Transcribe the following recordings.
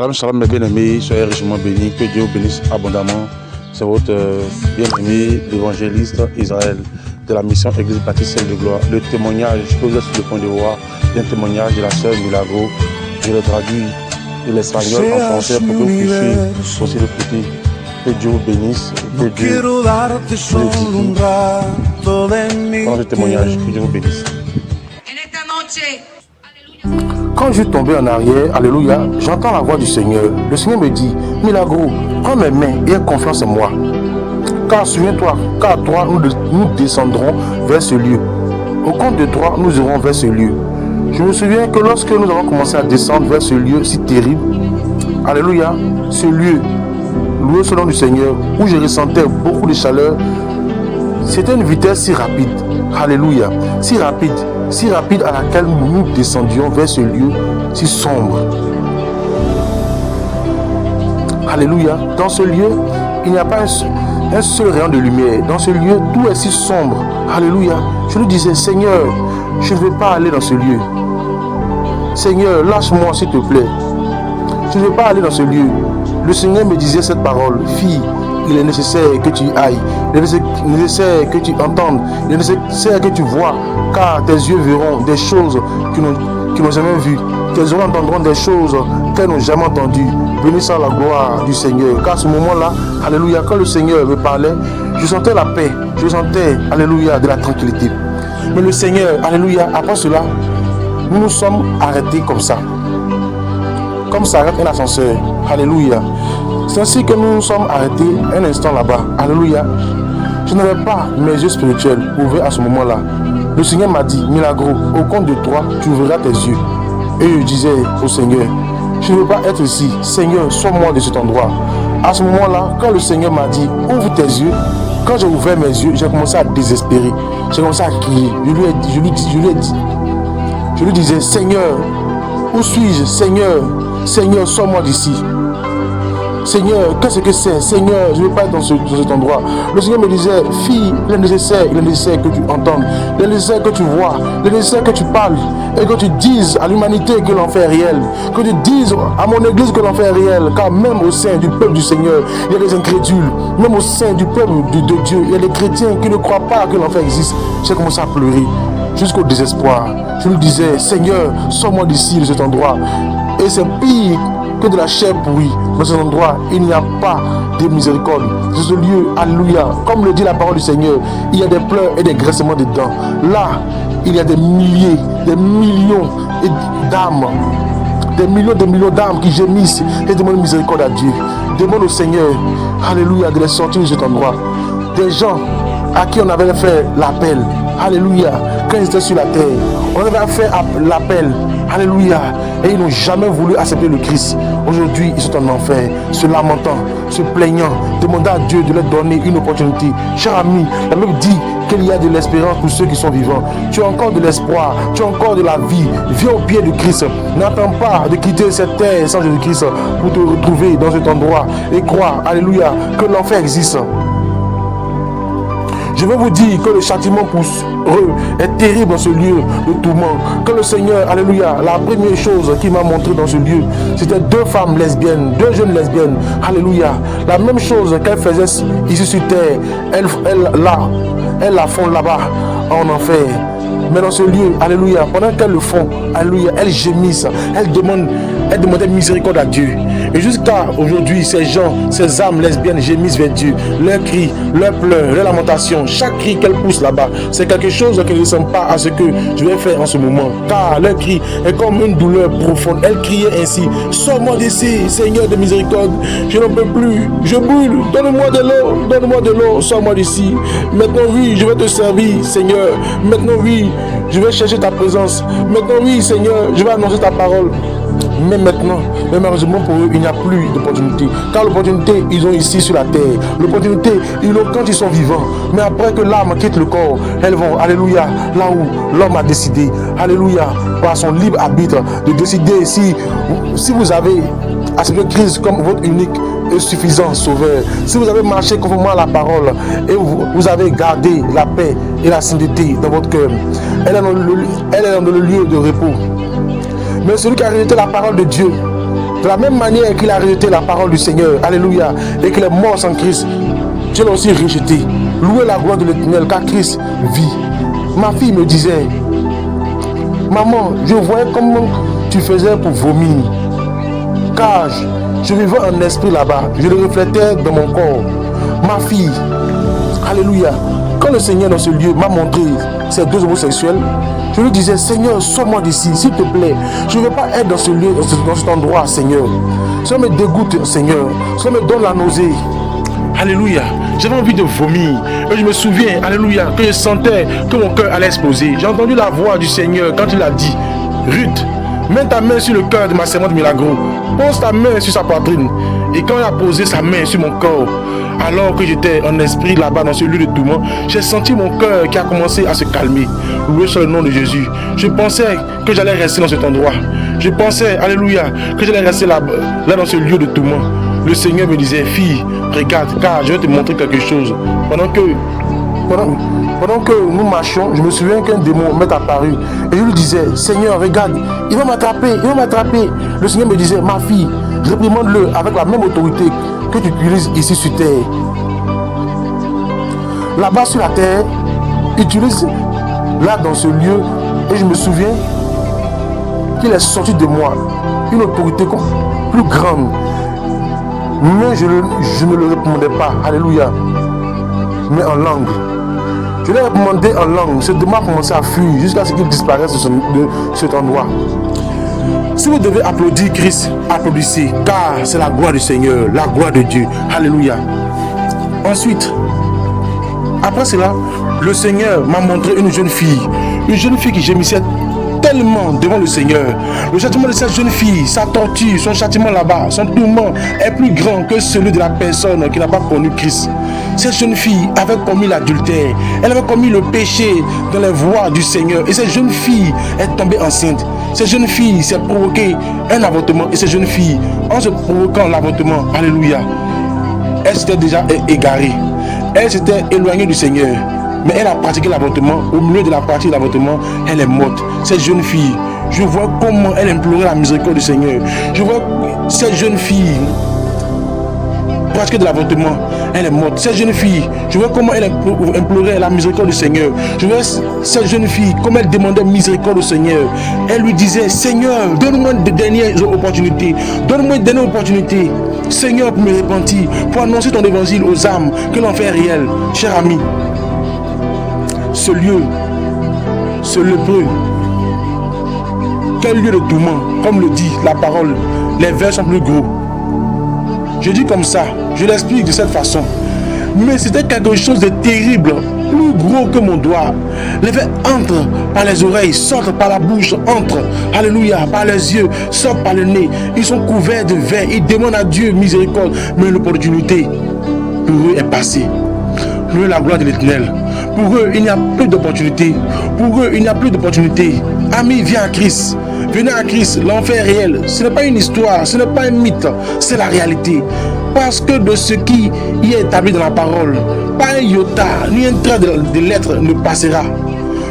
Shalom, shalom mes bien-aimés, soyez richement bénis, que Dieu vous bénisse abondamment. C'est votre bien-aimé, l'évangéliste Israël de la mission Église Baptiste de Gloire. Le témoignage que vous êtes sur le point de voir, un témoignage de la sœur Milagro. Je le traduis de l'espagnol en français pour que vous puissiez aussi l'écouter. Que Dieu vous bénisse, que Dieu vous édifie. Dans ce témoignage, que Dieu vous bénisse. Quand je suis tombé en arrière, alléluia, j'entends la voix du Seigneur. Le Seigneur me dit, Milagro, prends mes mains et aie confiance en moi. Car souviens-toi, qu'à toi, nous descendrons vers ce lieu. Au compte de 3, nous irons vers ce lieu. Je me souviens que lorsque nous avons commencé à descendre vers ce lieu si terrible, alléluia, ce lieu, loué ce nom du Seigneur, où je ressentais beaucoup de chaleur, c'était une vitesse si rapide, alléluia, si rapide à laquelle nous descendions vers ce lieu si sombre. Alléluia. Dans ce lieu, il n'y a pas un seul rayon de lumière. Dans ce lieu, tout est si sombre. Alléluia. Je lui disais, Seigneur, je ne veux pas aller dans ce lieu. Seigneur, lâche-moi s'il te plaît. Je ne veux pas aller dans ce lieu. Le Seigneur me disait cette parole, fille, il est nécessaire que tu ailles, il est nécessaire que tu entendes, il est nécessaire que tu vois, car tes yeux verront des choses qu'ils n'ont jamais vues, tes oreilles entendront des choses qu'elles n'ont jamais entendues. Béni soit la gloire du Seigneur, car à ce moment-là, alléluia, quand le Seigneur me parlait, je sentais la paix, je sentais, alléluia, de la tranquillité. Mais le Seigneur, alléluia, après cela, nous nous sommes arrêtés comme ça, comme s'arrête un ascenseur, alléluia. C'est ainsi que nous nous sommes arrêtés un instant là-bas. Alléluia. Je n'avais pas mes yeux spirituels ouverts à ce moment-là. Le Seigneur m'a dit, Milagro, au compte de 3, tu ouvriras tes yeux. Et je disais au Seigneur, je ne veux pas être ici. Seigneur, sois-moi de cet endroit. À ce moment-là, quand le Seigneur m'a dit, ouvre tes yeux, quand j'ai ouvert mes yeux, j'ai commencé à désespérer. J'ai commencé à crier. Je lui disais, Seigneur, où suis-je? Seigneur, sors-moi d'ici. Seigneur, qu'est-ce que c'est? Seigneur, je ne veux pas être dans cet endroit. Le Seigneur me disait, fille, il est nécessaire que tu entendes, il est nécessaire que tu vois, il est nécessaire que tu parles et que tu dises à l'humanité que l'enfer est réel, que tu dises à mon église que l'enfer est réel, car même au sein du peuple du Seigneur, il y a des incrédules, même au sein du peuple de Dieu, il y a des chrétiens qui ne croient pas que l'enfer existe. J'ai commencé à pleurer jusqu'au désespoir. Je lui disais, Seigneur, sors-moi d'ici, de cet endroit. Et c'est pire que de la chair pourrie. Dans cet endroit, il n'y a pas de miséricorde. Dans ce lieu, alléluia, comme le dit la parole du Seigneur, il y a des pleurs et des graissements de dents. Là, il y a des milliers, des millions d'âmes, des millions d'âmes qui gémissent et demandent miséricorde à Dieu. Demandent au Seigneur, alléluia, de les sortir de cet endroit. Des gens à qui on avait fait l'appel, alléluia, quand ils étaient sur la terre, on avait fait l'appel, alléluia, et ils n'ont jamais voulu accepter le Christ. Aujourd'hui, ils sont en enfer, se lamentant, se plaignant, demandant à Dieu de leur donner une opportunité. Cher ami, la Bible dit qu'il y a de l'espérance pour ceux qui sont vivants. Tu as encore de l'espoir, tu as encore de la vie. Viens au pied de Christ. N'attends pas de quitter cette terre sans Jésus-Christ pour te retrouver dans cet endroit et croire, alléluia, que l'enfer existe. Je veux vous dire que le châtiment pour eux est terrible dans ce lieu de tourment. Que le Seigneur, alléluia, la première chose qu'il m'a montré dans ce lieu, c'était 2 femmes lesbiennes, 2 jeunes lesbiennes, alléluia. La même chose qu'elles faisaient ici sur terre, elles la font là-bas en enfer. Mais dans ce lieu, alléluia, pendant qu'elles le font, alléluia, elles gémissent, elles demandaient miséricorde à Dieu. Et jusqu'à aujourd'hui, ces gens, ces âmes lesbiennes gémissent vers Dieu. Leurs cris, leurs pleurs, leurs lamentations, chaque cri qu'elles poussent là-bas, c'est quelque chose qui ne ressemble pas à ce que je vais faire en ce moment. Car leur cri est comme une douleur profonde. Elles criaient ainsi, sors-moi d'ici, Seigneur de miséricorde, je n'en peux plus, je brûle, donne-moi de l'eau, sors-moi d'ici. Maintenant oui, je vais te servir, Seigneur. Maintenant oui, je vais chercher ta présence. Maintenant oui, Seigneur, je vais annoncer ta parole. Mais maintenant, malheureusement pour eux, il n'y a plus d'opportunité. Car l'opportunité, ils ont ici sur la terre. L'opportunité, ils l'ont quand ils sont vivants. Mais après que l'âme quitte le corps, elles vont, alléluia, là où l'homme a décidé, alléluia, par son libre arbitre, de décider si vous avez accepté Christ comme votre unique et suffisant sauveur, si vous avez marché conformément à la parole et vous avez gardé la paix et la sainteté dans votre cœur, elle est dans le lieu de repos. Mais celui qui a rejeté la parole de Dieu, De la même manière qu'il a rejeté la parole du Seigneur, alléluia, et qu'il est mort sans Christ, Dieu l'a aussi rejeté. Louez la gloire de l'Éternel, car Christ vit. Ma fille me disait, maman, je voyais comment tu faisais pour vomir, car je vivais en esprit là-bas, je le reflétais dans mon corps. Ma fille, alléluia, quand le Seigneur dans ce lieu m'a montré ces deux homosexuels, je lui disais, Seigneur, sors-moi d'ici, s'il te plaît. Je ne veux pas être dans ce lieu, dans cet endroit, Seigneur. Cela me dégoûte, Seigneur. Cela me donne la nausée. Alléluia. J'avais envie de vomir. Et je me souviens, alléluia, que je sentais que mon cœur allait exploser. J'ai entendu la voix du Seigneur quand il a dit, Ruth, mets ta main sur le cœur de ma servante Milagro. Pose ta main sur sa poitrine. Et quand il a posé sa main sur mon corps, alors que j'étais en esprit là-bas dans ce lieu de tourment, j'ai senti mon cœur qui a commencé à se calmer. Loué soit le nom de Jésus. Je pensais que j'allais rester dans cet endroit. Je pensais, alléluia, que j'allais rester là dans ce lieu de tourment. Le Seigneur me disait, fille, regarde, car je vais te montrer quelque chose. Pendant que nous marchions, je me souviens qu'un démon m'est apparu. Et je lui disais, Seigneur, regarde, il va m'attraper, il va m'attraper. Le Seigneur me disait, ma fille, réprimande-le avec la même autorité que tu utilises ici sur terre. Là-bas sur la terre, utilise là dans ce lieu. Et je me souviens qu'il est sorti de moi une autorité plus grande. Mais je ne le répondais pas. Alléluia. Mais en langue. Je l'ai répondé en langue. Ce démon a commencé à fuir jusqu'à ce qu'il disparaisse de cet endroit. Si vous devez applaudir Christ, applaudissez, car c'est la gloire du Seigneur, la gloire de Dieu. Alléluia. Ensuite, après cela, le Seigneur m'a montré une jeune fille qui gémissait tellement devant le Seigneur. Le châtiment de cette jeune fille, sa torture, son châtiment là-bas, son tourment est plus grand que celui de la personne qui n'a pas connu Christ. Cette jeune fille avait commis l'adultère, elle avait commis le péché dans les voies du Seigneur, et cette jeune fille est tombée enceinte. Cette jeune fille s'est provoqué un avortement, et cette jeune fille, en se provoquant l'avortement, alléluia, elle s'était déjà égarée, elle s'était éloignée du Seigneur. Mais elle a pratiqué l'avortement. Au milieu de la pratique de l'avortement, elle est morte. Cette jeune fille, je vois comment elle implorait la miséricorde du Seigneur. Je vois cette jeune fille pratiquer de l'avortement. Elle est morte. Cette jeune fille, je vois comment elle implorait la miséricorde du Seigneur. Je vois cette jeune fille, comment elle demandait miséricorde au Seigneur. Elle lui disait, Seigneur, donne-moi de dernières opportunités. Donne-moi une dernière opportunité, Seigneur, pour me repentir, pour annoncer ton évangile aux âmes, que l'enfer est réel. Cher ami, ce lieu, ce lépreux, quel lieu de tourment, comme le dit la parole, les vers sont plus gros. Je dis comme ça, je l'explique de cette façon. Mais c'était quelque chose de terrible, plus gros que mon doigt. Les vers entrent par les oreilles, sortent par la bouche, entrent, alléluia, par les yeux, sortent par le nez. Ils sont couverts de vers, ils demandent à Dieu miséricorde, mais l'opportunité pour eux est passée. Louez la gloire de l'Éternel. Pour eux, il n'y a plus d'opportunité. Pour eux, il n'y a plus d'opportunité. Amis, viens à Christ. Venez à Christ. L'enfer est réel. Ce n'est pas une histoire, ce n'est pas un mythe, c'est la réalité. Parce que de ce qui y est établi dans la parole, pas un iota, ni un trait de lettre ne passera.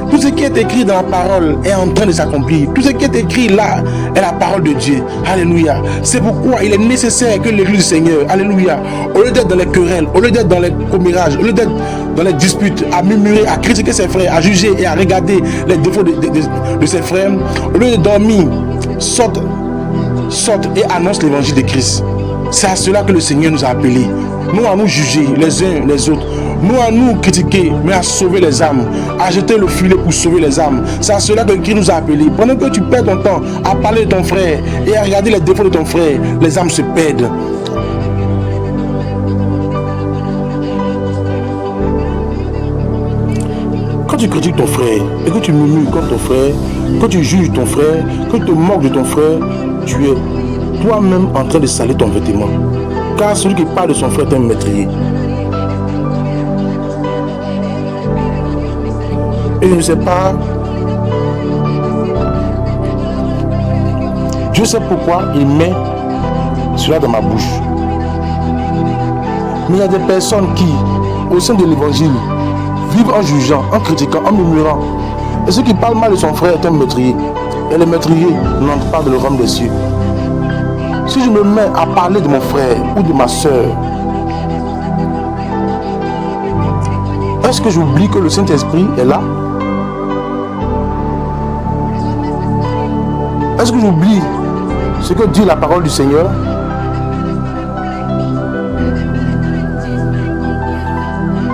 Tout ce qui est écrit dans la parole est en train de s'accomplir. Tout ce qui est écrit là est la parole de Dieu. Alléluia. C'est pourquoi il est nécessaire que l'église du Seigneur, alléluia, au lieu d'être dans les querelles, au lieu d'être dans les commérages, au lieu d'être dans les disputes, à murmurer, à critiquer ses frères, à juger et à regarder les défauts de ses frères, au lieu de dormir, sorte et annonce l'évangile de Christ. C'est à cela que le Seigneur nous a appelés. Non à nous juger les uns les autres, non à nous critiquer, mais à sauver les âmes, à jeter le filet pour sauver les âmes. C'est à cela que Christ nous a appelés. Pendant que tu perds ton temps à parler de ton frère et à regarder les défauts de ton frère, les âmes se perdent. Quand tu critiques ton frère et que tu murmures contre ton frère, quand tu juges ton frère, que tu te moques de ton frère, tu es toi-même en train de salir ton vêtement. Car celui qui parle de son frère est un meurtrier. Et je ne sais pas, Dieu sait pourquoi il met cela dans ma bouche. Mais il y a des personnes qui, au sein de l'évangile, vivent en jugeant, en critiquant, en murmurant. Et ceux qui parlent mal de son frère est un meurtrier. Et le meurtrier n'entre pas dans le royaume des cieux. Si je me mets à parler de mon frère ou de ma soeur, est-ce que j'oublie que le Saint-Esprit est là? Est-ce que j'oublie ce que dit la parole du Seigneur?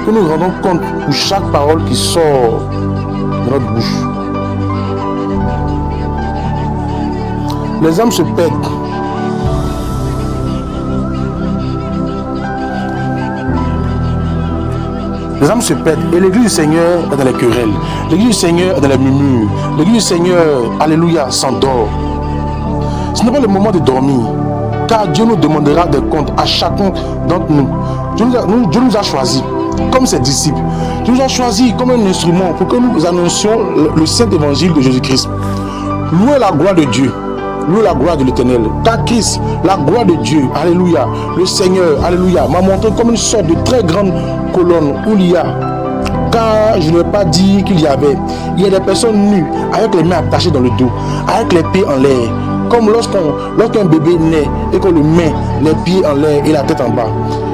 Que nous rendons compte pour chaque parole qui sort de notre bouche. Les âmes se perdent. Les âmes se perdent et l'église du Seigneur est dans les querelles. L'église du Seigneur est dans les murmures. L'église du Seigneur, alléluia, s'endort. Ce n'est pas le moment de dormir, car Dieu nous demandera des comptes à chacun d'entre nous. Dieu nous a choisis comme ses disciples. Dieu nous a choisis comme un instrument pour que nous annoncions le saint évangile de Jésus-Christ. Louez la gloire de Dieu. Louez la gloire de l'Éternel. Car Christ, la gloire de Dieu, alléluia, le Seigneur, alléluia, m'a montré comme une sorte de très grande colonne où il y a. Car je n'ai pas dit qu'il y avait. Il y a des personnes nues, avec les mains attachées dans le dos, avec les pieds en l'air. Comme lorsqu'un bébé naît et qu'on le met les pieds en l'air et la tête en bas.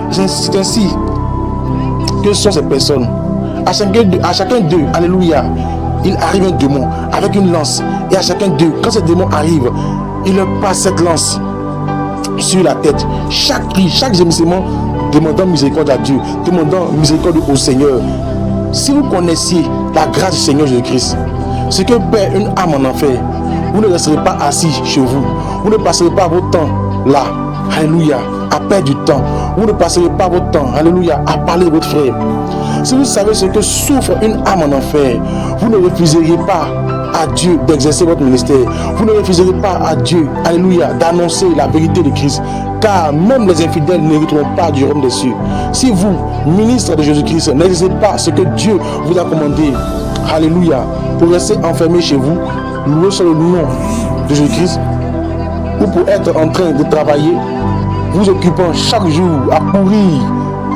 C'est ainsi que sont ces personnes. À chacun d'eux, alléluia, il arrive un démon avec une lance. Et à chacun d'eux, quand ce démon arrive, il leur passe cette lance sur la tête. Chaque cri, chaque gémissement, demandant miséricorde à Dieu, demandant miséricorde au Seigneur. Si vous connaissiez la grâce du Seigneur Jésus-Christ, ce que perd une âme en enfer, vous ne resterez pas assis chez vous. Vous ne passerez pas votre temps là, alléluia, à perdre du temps. Vous ne passerez pas votre temps, alléluia, à parler de votre frère. Si vous savez ce que souffre une âme en enfer, vous ne refuserez pas à Dieu d'exercer votre ministère. Vous ne refuserez pas à Dieu, alléluia, d'annoncer la vérité de Christ. Car même les infidèles n'hériteront pas du royaume des cieux. Si vous, ministre de Jésus-Christ, n'exercez pas ce que Dieu vous a commandé, alléluia, pour rester enfermé chez vous, loué sur le nom de Jésus-Christ, ou pour être en train de travailler, vous occupant chaque jour à courir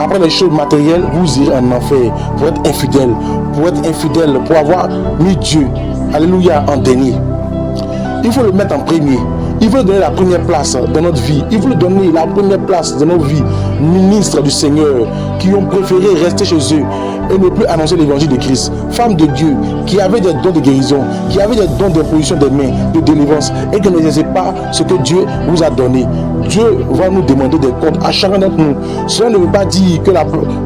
après les choses matérielles, vous irez en enfer pour être infidèle, pour avoir mis Dieu, alléluia, en dernier. Il faut le mettre en premier. Il veut donner la première place dans notre vie. Il veut donner la première place dans notre vie. Ministres du Seigneur qui ont préféré rester chez eux et ne plus annoncer l'évangile de Christ. Femmes de Dieu qui avaient des dons de guérison, qui avaient des dons d'imposition des mains, de délivrance et qui n'exerçaient pas ce que Dieu vous a donné. Dieu va nous demander des comptes à chacun d'entre nous. Cela ne veut pas dire que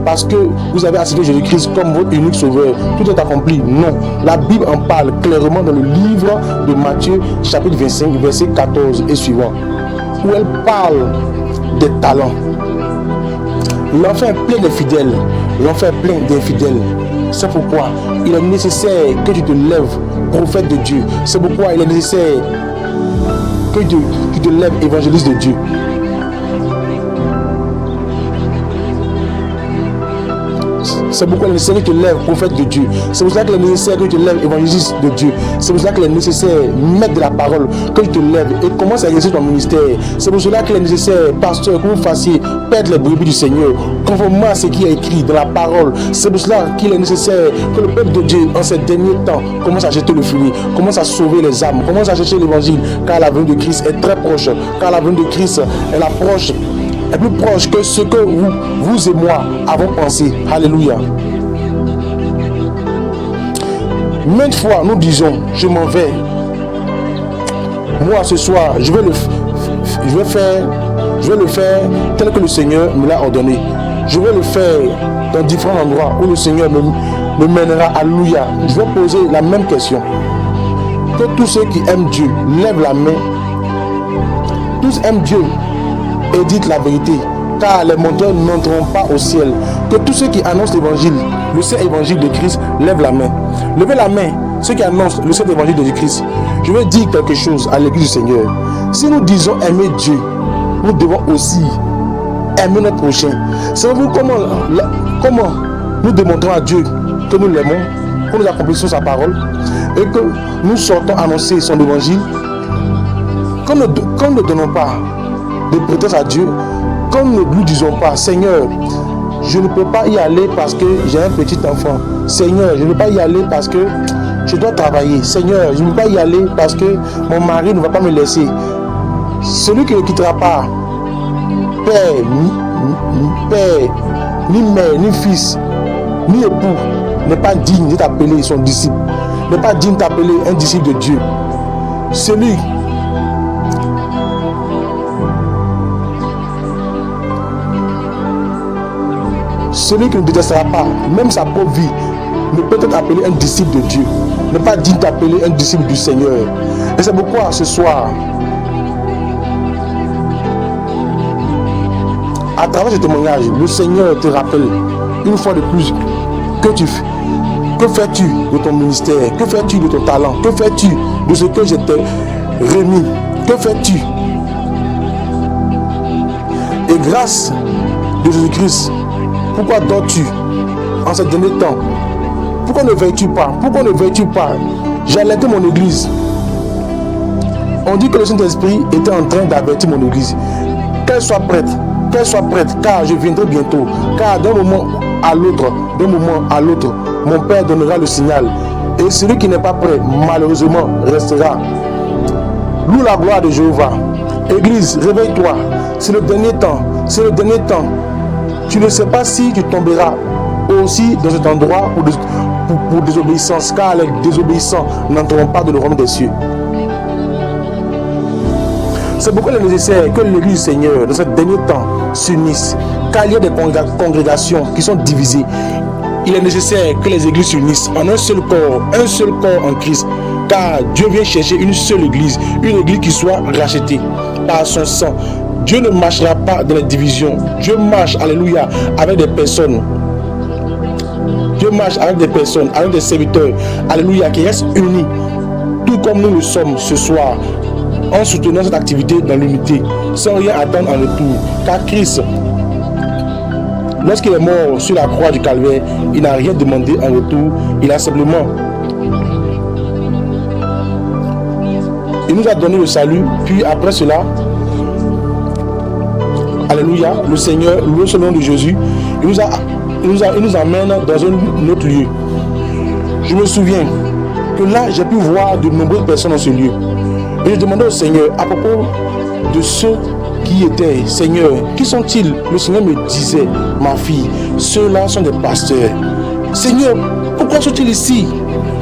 parce que vous avez accepté Jésus-Christ comme votre unique sauveur, tout est accompli. Non. La Bible en parle clairement dans le livre de Matthieu, chapitre 25, verset 14 et suivant, où elle parle des talents. L'enfer est plein d'infidèles. L'enfer est plein d'infidèles. C'est pourquoi il est nécessaire que tu te lèves, prophète de Dieu. C'est pourquoi il est nécessaire que tu te lèves, évangéliste de Dieu. C'est pourquoi il est nécessaire que tu te lèves, prophète de Dieu. C'est pour cela qu'il est nécessaire que tu te lèves, évangéliste de Dieu. C'est pour cela qu'il est nécessaire, maître de la parole, que tu te lèves et commence à exercer ton ministère. C'est pour cela qu'il est nécessaire, pasteur, que vous fassiez perdre les brebis du Seigneur, conformément à ce qui est écrit dans la parole. C'est pour cela qu'il est nécessaire que le peuple de Dieu, en ces derniers temps, commence à jeter le fumier, commence à sauver les âmes, commence à chercher l'évangile, car la venue de Christ est très proche, car la venue de Christ est plus proche que ce que vous et moi avons pensé. Alléluia. Maintes fois, nous disons, je m'en vais. Moi, ce soir, je vais le faire tel que le Seigneur me l'a ordonné. Je vais le faire dans différents endroits où le Seigneur me mènera. Alléluia. Je vais poser la même question. Que tous ceux qui aiment Dieu lèvent la main. Tous aiment Dieu et dites la vérité, car les menteurs n'entreront pas au ciel. Que tous ceux qui annoncent l'évangile, le saint évangile de Christ, lèvent la main. Levez la main, ceux qui annoncent le saint évangile de Christ. Je veux dire quelque chose à l'église du Seigneur. Si nous disons aimer Dieu, nous devons aussi aimer notre prochain. Savez-vous comment nous démontrons à Dieu que nous l'aimons, que nous accomplissons sa parole et que nous sortons annoncer son évangile? Quand nous ne donnons pas de prétexte à Dieu, quand nous ne lui disons pas, Seigneur, je ne peux pas y aller parce que j'ai un petit enfant. Seigneur, je ne peux pas y aller parce que je dois travailler. Seigneur, je ne peux pas y aller parce que mon mari ne va pas me laisser. Celui qui ne quittera pas père, ni mère, ni fils, ni époux, n'est pas digne de t'appeler son disciple, n'est pas digne de t'appeler un disciple de Dieu. Celui qui ne détestera pas, même sa propre vie, ne peut être appelé un disciple de Dieu, n'est pas digne d'appeler un disciple du Seigneur. Et c'est pourquoi ce soir, à travers ce témoignage, le Seigneur te rappelle une fois de plus que fais-tu de ton ministère, que fais-tu de ton talent, que fais-tu de ce que je t'ai remis, que fais-tu? Et grâce de Jésus-Christ, pourquoi dors-tu en ce dernier temps? Pourquoi ne veilles-tu pas? Pourquoi ne veilles-tu pas? J'ai alerté mon église. On dit que le Saint-Esprit était en train d'avertir mon église. Qu'elle soit prête, car je viendrai bientôt. Car d'un moment à l'autre, mon Père donnera le signal. Et celui qui n'est pas prêt, malheureusement, restera. Loue la gloire de Jéhovah. Église, réveille-toi. C'est le dernier temps. C'est le dernier temps. Tu ne sais pas si tu tomberas aussi dans cet endroit pour désobéissance, car les désobéissants n'entreront pas dans le royaume des cieux. C'est pourquoi il est nécessaire que l'Église du Seigneur, dans ce dernier temps, s'unisse, car il y a des congrégations qui sont divisées. Il est nécessaire que les églises s'unissent en un seul corps en Christ, car Dieu vient chercher une seule église, une église qui soit rachetée par son sang. Dieu ne marchera pas dans les divisions. Dieu marche, alléluia, avec des personnes. Dieu marche avec des personnes, avec des serviteurs, alléluia, qui restent unis, tout comme nous le sommes ce soir, en soutenant cette activité dans l'unité, sans rien attendre en retour. Car Christ, lorsqu'il est mort sur la croix du Calvaire, il n'a rien demandé en retour, il a simplement, il nous a donné le salut, puis après cela, alléluia, le Seigneur, loué le nom de Jésus, il nous amène dans un autre lieu. Je me souviens que là, j'ai pu voir de nombreuses personnes dans ce lieu. Et je demandais au Seigneur à propos de ceux qui étaient, Seigneur, qui sont-ils? Le Seigneur me disait, ma fille, ceux-là sont des pasteurs. Seigneur, pourquoi sont-ils ici?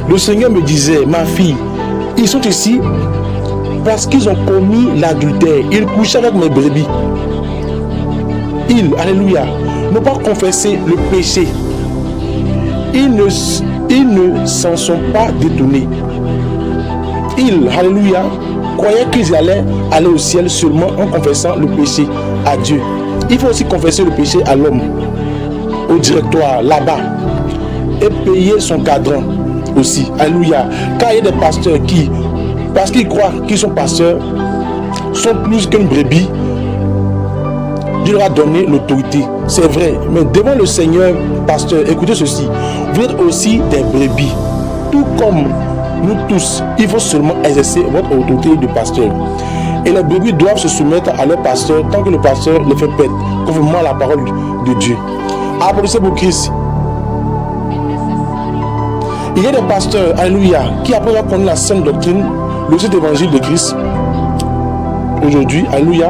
Le Seigneur me disait, ma fille, ils sont ici parce qu'ils ont commis l'adultère. Ils couchaient avec mes brebis. Ils, alléluia, n'ont pas confessé le péché. Ils ne s'en sont pas détournés. Ils, alléluia, croyaient qu'ils allaient aller au ciel seulement en confessant le péché à Dieu. Il faut aussi confesser le péché à l'homme, au directoire, là-bas, et payer son cadran aussi. Alléluia. Car il y a des pasteurs qui, parce qu'ils croient qu'ils sont pasteurs, sont plus qu'une brebis. Dieu leur a donné l'autorité, c'est vrai, mais devant le Seigneur, pasteur, écoutez ceci, vous êtes aussi des brebis, tout comme nous tous. Il faut seulement exercer votre autorité de pasteur. Et les brebis doivent se soumettre à leur pasteur tant que le pasteur les fait paître, conformément à la parole de Dieu. Applaudissez pour Christ. Il y a des pasteurs, alléluia, qui après avoir connu la sainte doctrine, le saint évangile de Christ, aujourd'hui, alléluia,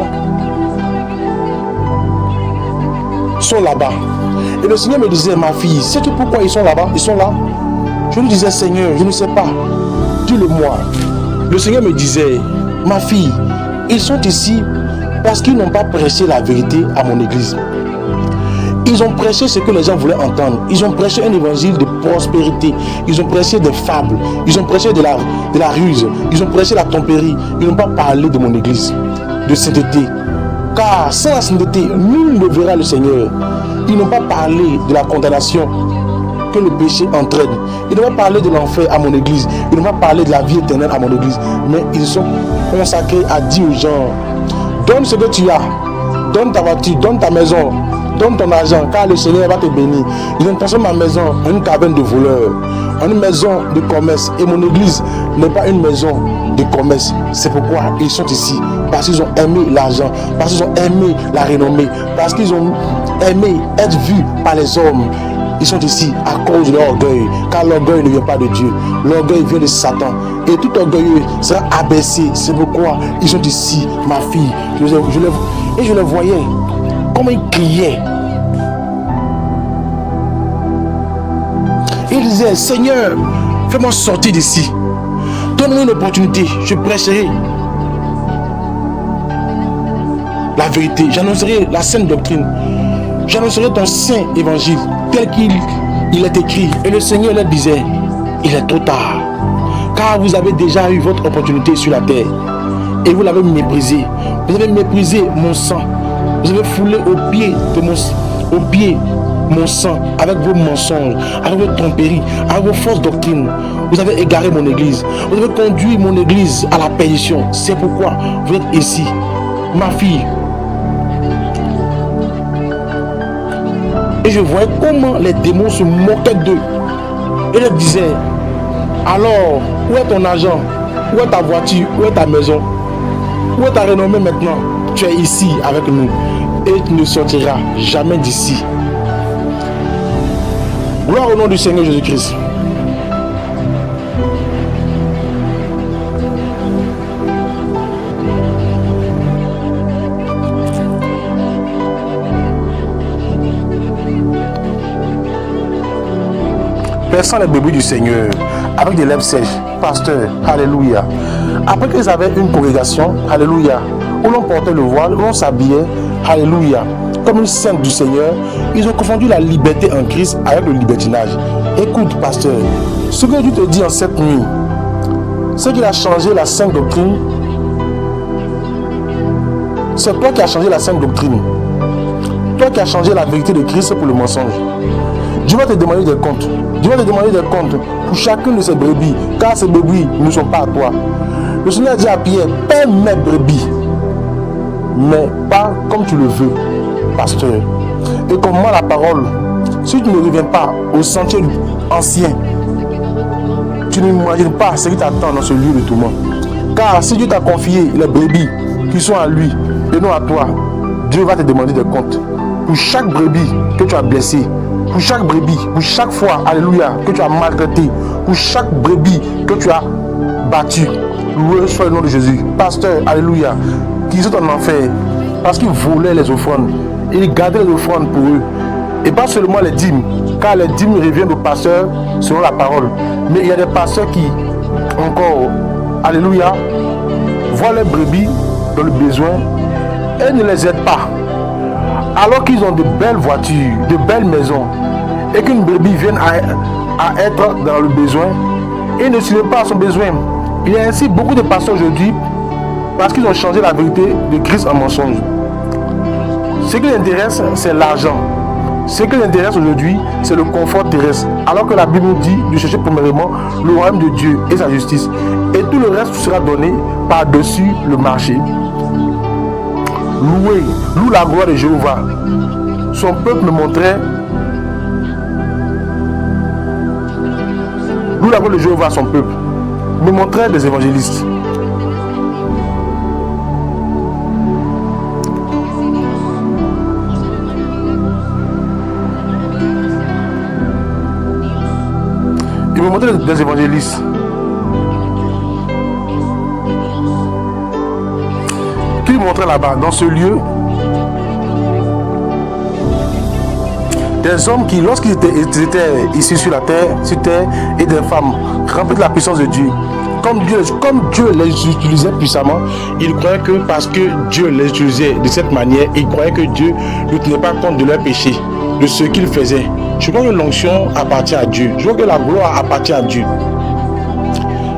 sont là-bas. Et le Seigneur me disait, ma fille, sais-tu pourquoi ils sont là-bas? Ils sont là. Je lui disais, Seigneur, je ne sais pas. Dis-le-moi. Le Seigneur me disait, ma fille, ils sont ici parce qu'ils n'ont pas prêché la vérité à mon église. Ils ont prêché ce que les gens voulaient entendre. Ils ont prêché un évangile de prospérité. Ils ont prêché des fables. Ils ont prêché de la ruse. Ils ont prêché la tromperie. Ils n'ont pas parlé de mon église, de sainteté. Car sans la sainteté, nul ne verra le Seigneur. Ils n'ont pas parlé de la condamnation que le péché entraîne. Ils n'ont pas parlé de l'enfer à mon église. Ils n'ont pas parlé de la vie éternelle à mon église. Mais ils sont consacrés à dire aux gens, donne ce que tu as. Donne ta voiture, donne ta maison, donne ton argent, car le Seigneur va te bénir. Ils ont transformé ma maison en une caverne de voleurs, en une maison de commerce. Et mon église n'est pas une maison de commerce. C'est pourquoi ils sont ici. Parce qu'ils ont aimé l'argent, parce qu'ils ont aimé la renommée, parce qu'ils ont aimé être vus par les hommes. ils sont ici à cause de leur orgueil, car l'orgueil ne vient pas de Dieu, l'orgueil vient de Satan. Et tout orgueilleux sera abaissé. C'est pourquoi ils sont ici, ma fille. Je les voyais, comment ils criaient. Ils disaient, Seigneur, fais-moi sortir d'ici. Donne-moi une opportunité, je prêcherai la vérité, j'annoncerai la sainte doctrine, j'annoncerai ton saint évangile tel qu'il est écrit. Et le Seigneur leur disait, il est trop tard, car vous avez déjà eu votre opportunité sur la terre et vous l'avez méprisé. Vous avez méprisé mon sang, vous avez foulé au pied mon sang avec vos mensonges, avec vos tromperies, avec vos fausses doctrines. Vous avez égaré mon église, vous avez conduit mon église à la perdition. C'est pourquoi vous êtes ici, ma fille. Et je voyais comment les démons se moquaient d'eux. Et leur disaient, alors, où est ton argent? Où est ta voiture? Où est ta maison? Où est ta renommée maintenant? Tu es ici avec nous et tu ne sortiras jamais d'ici. Gloire au nom du Seigneur Jésus-Christ. Perçant les brebis du Seigneur avec des lèvres sèches, pasteur, alléluia. Après qu'ils avaient une congrégation, alléluia, où l'on portait le voile, où l'on s'habillait, alléluia, comme une sainte du Seigneur, ils ont confondu la liberté en Christ avec le libertinage. Écoute, pasteur, ce que Dieu te dit en cette nuit, c'est qu'il a changé la sainte doctrine. C'est toi qui as changé la sainte doctrine. Toi qui as changé la vérité de Christ pour le mensonge. Dieu va te demander des comptes. Dieu va te demander des comptes pour chacune de ces brebis, car ces brebis ne sont pas à toi. Le Seigneur dit à Pierre, paie mes brebis, mais pas comme tu le veux, pasteur. Et comme moi la parole, si tu ne reviens pas au sentier ancien, tu n'imagines pas ce qui t'attend dans ce lieu de tourment. Car si Dieu t'a confié les brebis qui sont à lui et non à toi, Dieu va te demander des comptes. Pour chaque brebis que tu as blessé, pour chaque brebis, pour chaque fois, alléluia, que tu as maltraité, pour chaque brebis que tu as battu, loué soit le nom de Jésus. Pasteur, alléluia, qui sont en enfer parce qu'ils volaient les offrandes, ils gardaient les offrandes pour eux. Et pas seulement les dîmes, car les dîmes reviennent au pasteur selon la parole. Mais il y a des pasteurs qui, encore, alléluia, voient les brebis dans le besoin et ne les aident pas. Alors qu'ils ont de belles voitures, de belles maisons, et qu'une brebis vienne à être dans le besoin, et ne suivent pas à son besoin. Il y a ainsi beaucoup de pasteurs aujourd'hui, parce qu'ils ont changé la vérité de Christ en mensonge. Ce qui les intéresse, c'est l'argent. Ce qui les intéresse aujourd'hui, c'est le confort terrestre. Alors que la Bible nous dit de chercher premièrement le royaume de Dieu et sa justice. Et tout le reste sera donné par-dessus le marché. Loue la gloire de Jéhovah. Son peuple me montrait. Loue la gloire de Jéhovah, son peuple. Me montrait des évangélistes. Il me montrait des évangélistes. Qu'il montrait là-bas, dans ce lieu, des hommes qui, lorsqu'ils étaient ici sur la terre, et des femmes remplies de la puissance de Dieu, comme Dieu les utilisait puissamment, ils croyaient que parce que Dieu les utilisait de cette manière, ils croyaient que Dieu ne tenait pas compte de leurs péchés, de ce qu'ils faisaient. Je crois que l'onction appartient à Dieu. Je crois que la gloire appartient à Dieu.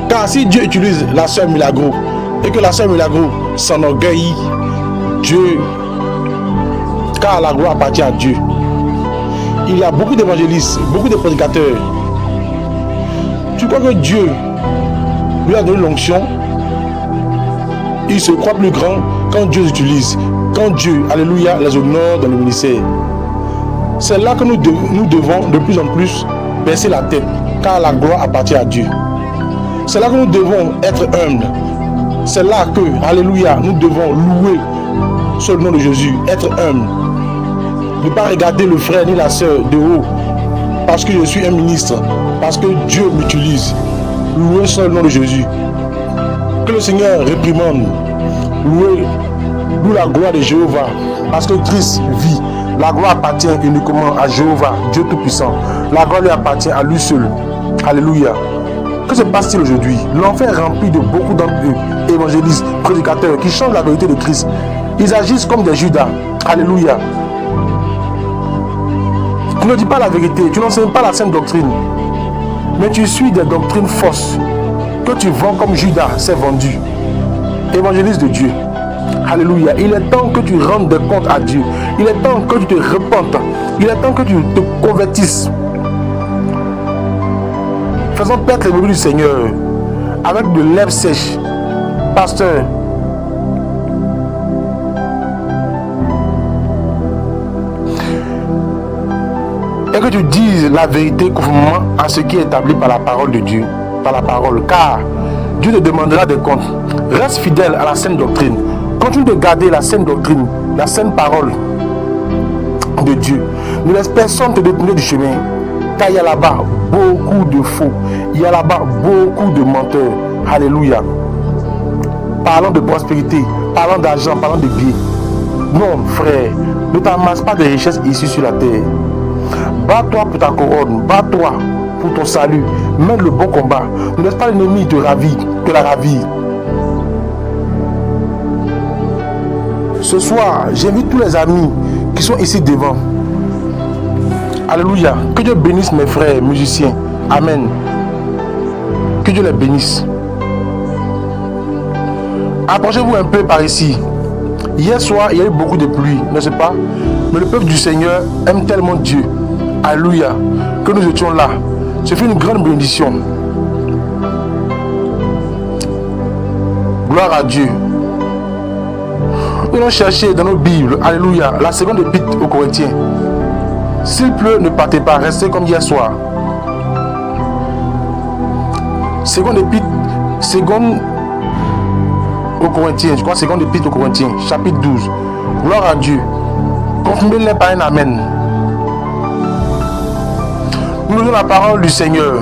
Car si Dieu utilise la sœur Milagro et que la sœur Milagro s'enorgueillit, Dieu, car la gloire appartient à Dieu. Il y a beaucoup d'évangélistes, beaucoup de prédicateurs. Tu crois que Dieu lui a donné l'onction? Il se croit plus grand quand Dieu les utilise, quand Dieu, alléluia, les honore dans le ministère. C'est là que nous devons de plus en plus baisser la tête, car la gloire appartient à Dieu. C'est là que nous devons être humbles. C'est là que, alléluia, nous devons louer sur le nom de Jésus, être humbles. Ne pas regarder le frère ni la sœur de haut, parce que je suis un ministre, parce que Dieu m'utilise. Loué soit le nom de Jésus. Que le Seigneur réprimande. Loué la gloire de Jéhovah, parce que Christ vit. La gloire appartient uniquement à Jéhovah, Dieu Tout-Puissant. La gloire lui appartient à lui seul. Alléluia. Que se passe-t-il aujourd'hui? L'enfer est rempli de beaucoup d'entre eux, évangélistes, prédicateurs, qui changent la vérité de Christ. Ils agissent comme des Judas. Alléluia. Tu ne dis pas la vérité, tu n'enseignes pas la sainte doctrine, mais tu suis des doctrines fausses que tu vends comme Judas s'est vendu. Évangéliste de Dieu. Alléluia. Il est temps que tu rendes des comptes à Dieu. Il est temps que tu te repentes. Il est temps que tu te convertisses. Faisons perdre les mots du Seigneur avec de l'herbe sèche. Pasteur, et que tu dises la vérité conformément à ce qui est établi par la parole de Dieu. Par la parole. Car Dieu te demandera des comptes. Reste fidèle à la sainte doctrine. Continue de garder la sainte doctrine, la sainte parole de Dieu. Ne laisse personne te détourner du chemin. Car il y a là-bas beaucoup de faux. Il y a là-bas beaucoup de menteurs. Alléluia. Parlant de prospérité, parlant d'argent, parlant de biens. Non, frère, ne t'amasse pas de richesses ici sur la terre. Bats-toi pour ta couronne, bats-toi pour ton salut. Mène le bon combat. Ne laisse pas l'ennemi te la ravir. Ce soir, j'invite tous les amis qui sont ici devant. Alléluia. Que Dieu bénisse mes frères musiciens. Amen. Que Dieu les bénisse. Approchez-vous un peu par ici. Hier soir, il y a eu beaucoup de pluie, n'est-ce pas? Mais le peuple du Seigneur aime tellement Dieu. Alléluia. Que nous étions là. Ce fut une grande bénédiction. Gloire à Dieu. Nous allons chercher dans nos Bibles, alléluia, la seconde épître aux Corinthiens. S'il pleut, ne partez pas, restez comme hier soir. Seconde épître, seconde aux Corinthiens, je crois seconde épître aux Corinthiens, chapitre 12. Gloire à Dieu. Confirmez-les par un amen. Nous lisons la parole du Seigneur,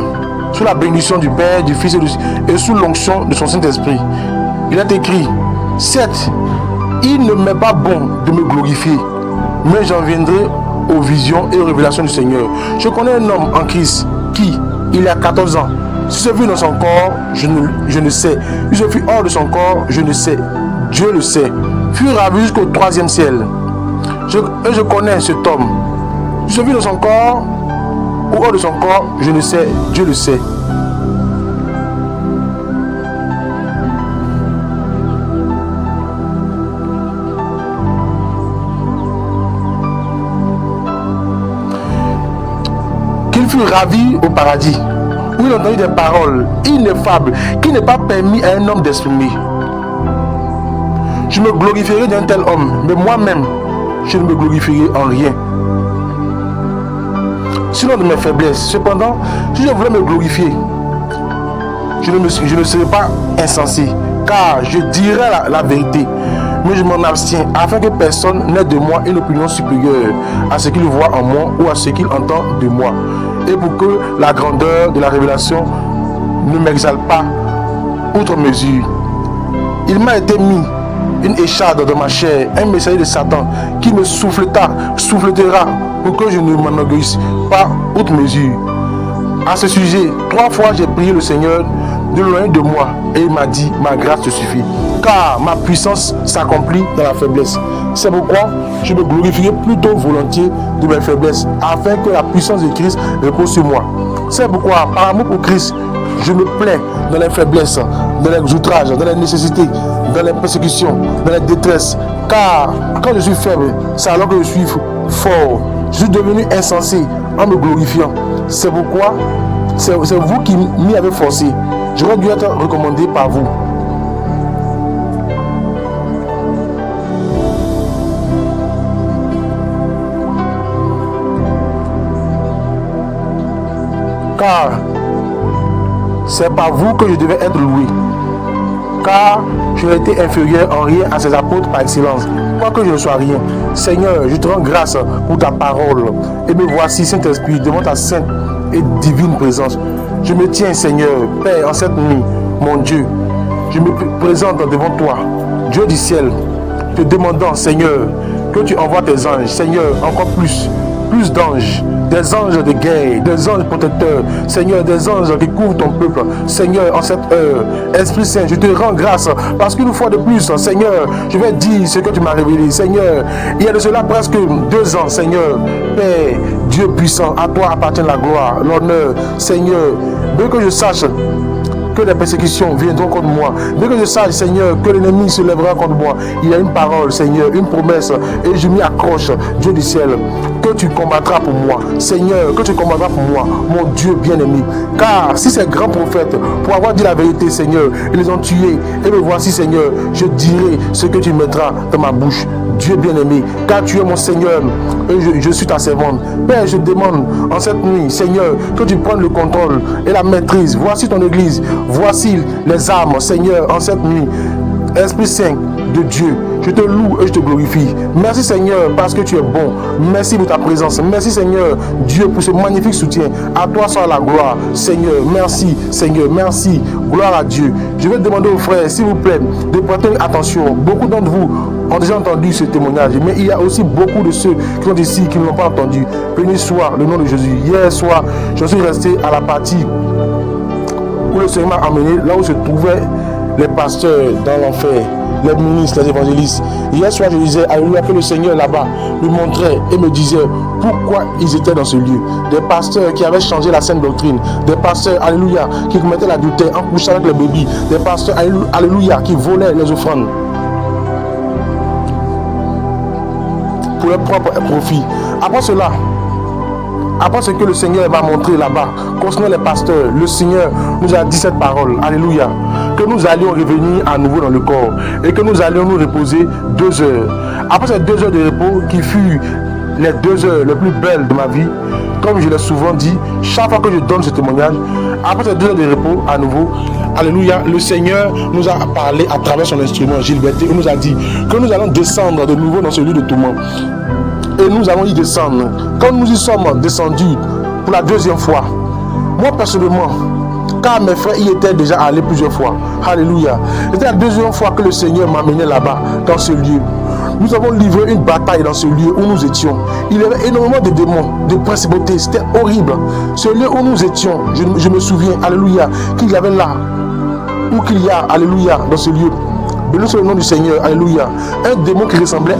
sous la bénédiction du Père, du Fils et sous l'onction de son Saint-Esprit. Il est écrit, certes, il ne m'est pas bon de me glorifier, mais j'en viendrai aux visions et aux révélations du Seigneur. Je connais un homme en Christ qui, il y a 14 ans, si ce fut dans son corps, je ne sais. Si ce fut hors de son corps, je ne sais. Dieu le sait. Fut ravi jusqu'au 3e ciel. Je connais cet homme. Si ce fut dans son corps ou hors de son corps, je ne sais. Dieu le sait. Qu'il fut ravi au paradis, où il a entendu des paroles ineffables qui n'est pas permis à un homme d'exprimer. Je me glorifierai d'un tel homme, mais moi-même, je ne me glorifierai en rien. Sinon de mes faiblesses. Cependant, si je voulais me glorifier, je ne serais pas insensé, car je dirais la vérité, mais je m'en abstiens, afin que personne n'ait de moi une opinion supérieure à ce qu'il voit en moi ou à ce qu'il entend de moi, et pour que la grandeur de la révélation ne m'exalte pas outre mesure. Il m'a été mis une écharde dans ma chair, un messager de Satan qui me souffletera pour que je ne m'enorgueillisse pas outre mesure. À ce sujet, 3 fois j'ai prié le Seigneur de loin de moi et il m'a dit, ma grâce te suffit, car ma puissance s'accomplit dans la faiblesse. C'est pourquoi je me glorifierai plutôt volontiers de mes faiblesses, afin que la puissance de Christ repose sur moi. C'est pourquoi, par amour pour Christ, je me plais dans les faiblesses, dans les outrages, dans les nécessités, dans les persécutions, dans les détresses. Car quand je suis faible, c'est alors que je suis fort. Je suis devenu insensé en me glorifiant. C'est pourquoi c'est vous qui m'y avez forcé. J'aurais dû être recommandé par vous. Car c'est par vous que je devais être loué. Car je n'ai été inférieur en rien à ces apôtres par excellence. crois que je ne sois rien. Seigneur, je te rends grâce pour ta parole. Et me voici, Saint-Esprit, devant ta sainte et divine présence. Je me tiens, Seigneur, Père, en cette nuit, mon Dieu. Je me présente devant toi, Dieu du ciel, te demandant, Seigneur, que tu envoies tes anges, Seigneur, encore plus d'anges, des anges de guerre, des anges protecteurs, Seigneur, des anges qui couvrent ton peuple, Seigneur, en cette heure. Esprit Saint, je te rends grâce parce qu'une fois de plus, Seigneur, je vais dire ce que tu m'as révélé, Seigneur. Il y a de cela presque 2 ans, Seigneur, Père, Dieu puissant, à toi appartient la gloire, l'honneur, Seigneur. Bien que je sache que les persécutions viendront contre moi. Dès que je sache, Seigneur, que l'ennemi se lèvera contre moi, il y a une parole, Seigneur, une promesse, et je m'y accroche, Dieu du ciel, que tu combattras pour moi. Seigneur, que tu combattras pour moi, mon Dieu bien-aimé. Car si ces grands prophètes, pour avoir dit la vérité, Seigneur, ils les ont tués, et me voici, Seigneur, je dirai ce que tu mettras dans ma bouche. Dieu bien-aimé, car tu es mon Seigneur, et je suis ta servante. Père, je demande en cette nuit, Seigneur, que tu prennes le contrôle et la maîtrise. Voici ton Église, voici les âmes, Seigneur, en cette nuit. Esprit Saint de Dieu, je te loue et je te glorifie. Merci Seigneur parce que tu es bon. Merci pour ta présence. Merci Seigneur Dieu pour ce magnifique soutien. À toi soit la gloire. Seigneur, merci. Seigneur, merci. Gloire à Dieu. Je vais demander aux frères, s'il vous plaît, de prêter attention. Beaucoup d'entre vous ont déjà entendu ce témoignage, mais il y a aussi beaucoup de ceux qui sont ici qui ne l'ont pas entendu. Béni soit le nom de Jésus. Hier soir, je suis resté à la partie où le Seigneur m'a amené, là où se trouvaient les pasteurs dans l'enfer, les ministres, les évangélistes. Hier soir, je disais, alléluia, que le Seigneur là-bas me montrait et me disait pourquoi ils étaient dans ce lieu. Des pasteurs qui avaient changé la sainte doctrine, des pasteurs, alléluia, qui commettaient l'adultère en couchant avec les bébés, des pasteurs, alléluia, qui volaient les offrandes pour leur propre profit. Après cela, après ce que le Seigneur m'a montré là-bas, concernant les pasteurs, le Seigneur nous a dit cette parole, alléluia, que nous allions revenir à nouveau dans le corps et que nous allions nous reposer 2 heures. Après ces 2 heures de repos qui furent les 2 heures les plus belles de ma vie, comme je l'ai souvent dit, chaque fois que je donne ce témoignage, après ces 2 heures de repos à nouveau, alléluia, le Seigneur nous a parlé à travers son instrument Gilbert et nous a dit que nous allons descendre de nouveau dans ce lieu de tourment. Et nous allons y descendre. Quand nous y sommes descendus pour la 2e fois, moi personnellement, car mes frères y étaient déjà allés plusieurs fois, alléluia, c'était la 2e fois que le Seigneur m'amenait là-bas, dans ce lieu. Nous avons livré une bataille dans ce lieu où nous étions. Il y avait énormément de démons, de principautés, c'était horrible. Ce lieu où nous étions, je me souviens, alléluia, qu'il y avait là, ou qu'il y a, alléluia, dans ce lieu. Béni soit le nom du Seigneur, alléluia, un démon qui ressemblait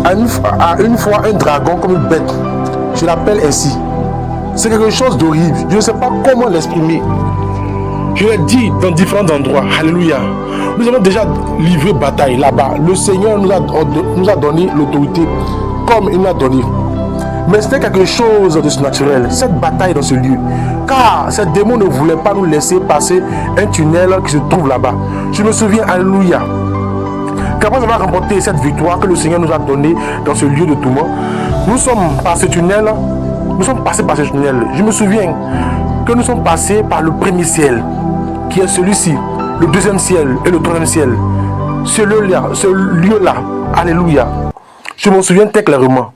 à une fois un dragon comme une bête. Je l'appelle ainsi. C'est quelque chose d'horrible. Je ne sais pas comment l'exprimer. Je l'ai dit dans différents endroits. Alléluia. Nous avons déjà livré bataille là-bas. Le Seigneur nous a donné l'autorité comme il nous a donné. Mais c'était quelque chose de surnaturel, cette bataille dans ce lieu. Car ces démons ne voulaient pas nous laisser passer un tunnel qui se trouve là-bas. Je me souviens, alléluia, qu'après avoir remporté cette victoire que le Seigneur nous a donnée dans ce lieu de tourment, nous sommes passés par ce tunnel. Je me souviens que nous sommes passés par le premier ciel, qui est celui-ci, le 2e ciel et le 3e ciel. Ce lieu-là, alléluia, je me souviens très clairement.